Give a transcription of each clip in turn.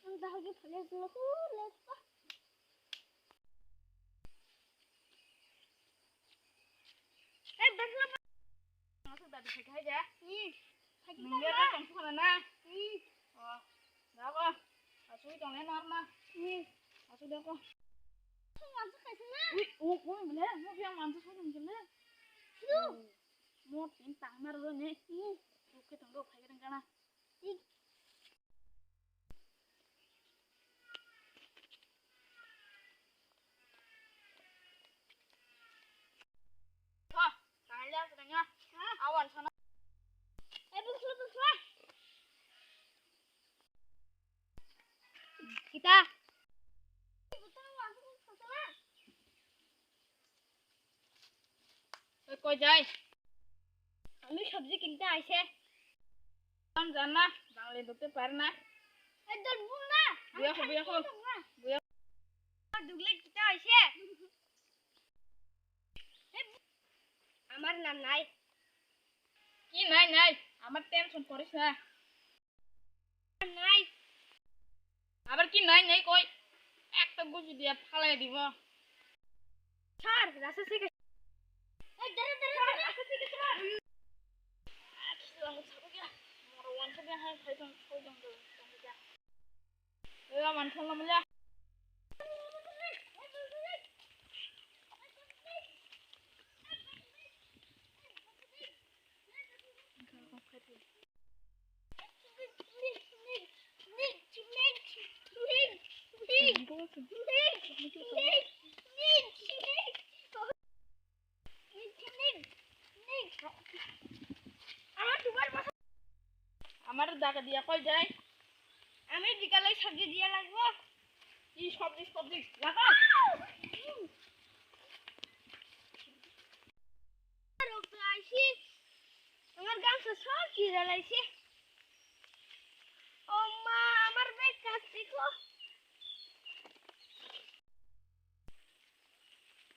udah lagi pakai dulu lepas. Besok Masuk tadi pakai aja. lagi Nunggu apa kamu sana? Oh, dah kok. Masuk itu yang normal. Masuk dah kok. masuk ke sana. Bener, mau yang mantu saya bener. Mau tentang merah nih. Oke, tunggu pakai dengan. Wah, kalian sedangnya awan sana. Besok. Kita কই যাই আমি সবজি কিনতে আইছে কাম জান না বাংলা ঢুকতে পারে না বুয়া দুগলে কিনতে আইছে আমার নাম নাই কি নাই নাই আমার টেনশন করিস না নাই আবার কি নাই নাই কই একটা গুজি দিয়া ফালাই দিব ছাড় রাস্তা থেকে এই ধরে রাস্তা থেকে ছাড় মরওয়ান সব হাই খাইতাম কইতাম তো এ মান খালাম বলে আমার দাকা দিয়া কই যাই আমি বিকালে সবজি দিয়ে লাগবো কি সবজি লাগা আইছি আমার গামছা সব ছিঁড়ে লাইছে ও মা আমার ব্যাগ কাটছি গো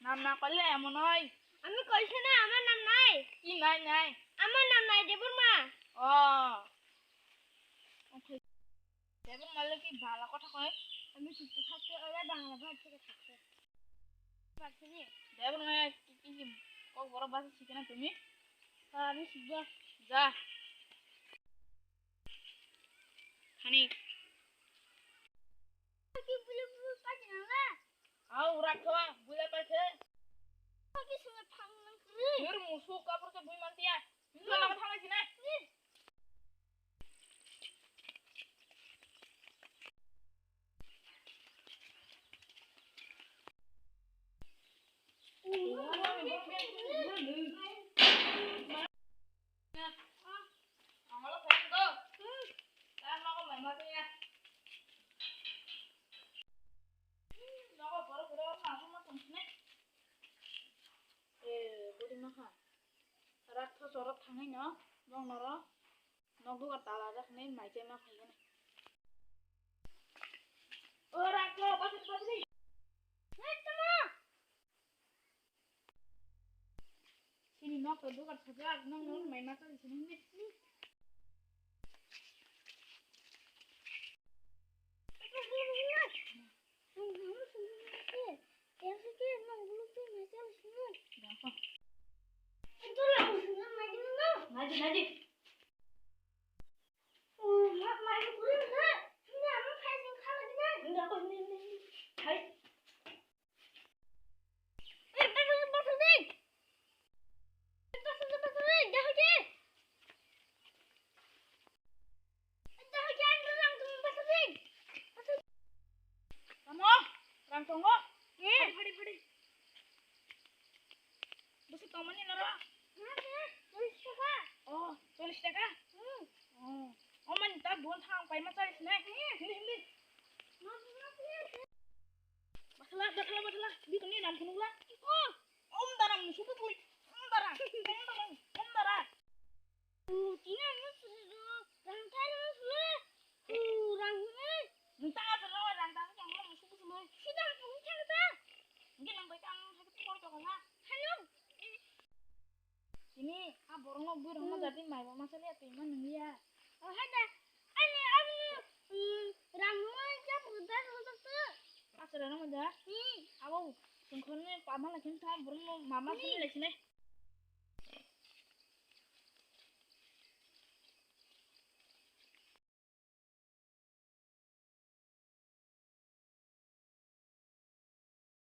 নাম না করলে এমন হয় আমি কইছি না আমার নাম নাই কি নাই নাই আমার নাম নাই দেবুর মা ও ওকে দেবন মারলে কি ভালো কথা কয় আমি ছুটি থাকতে ওরা বাংলা ভাষা থেকে থাকতে পারছি না দেবন মায়া কি কক বড় ভাষা শিখে না তুমি আমি শিখবো যা খানি কি বলে পাচ্ছি না আও রাখো বুঝা পাইছে কি সঙ্গে ফাংলাম করে এর মুসু কাপড়কে বুই মানতিয়া তুমি না কথা নাকি না Ang malaki ko. Tama ko may mati na. Nako puro ako matamsne. Budi maka. Rat to sorot thangai no. Bong noro. Nogdu ka tala rak nei mai chai ma khai ne. Ora ko pasi. Sini nok to du ka thaga nong nong mai ma ta sini ni. Naji. Enggak kok ini. Hai. Kamu, rang tunggu. Padi. Busi kamu ni nara. Oh, 40 টাকা ও মানে তা বোন থাং পাই মা 40 না Hindi Masalah di kini nam kunu lah om darang suku tuh om darang tina entah apa rang darang yang mau suku semua sidang mungkin ta mungkin nampak kan sakit kor cokola halo ini borong mau jadi mai mama saya lihat iman ya oh ada ani ramu Masuk dalam aja. Aku, sungguhnya paman lagi sama burung mama sini lagi nih.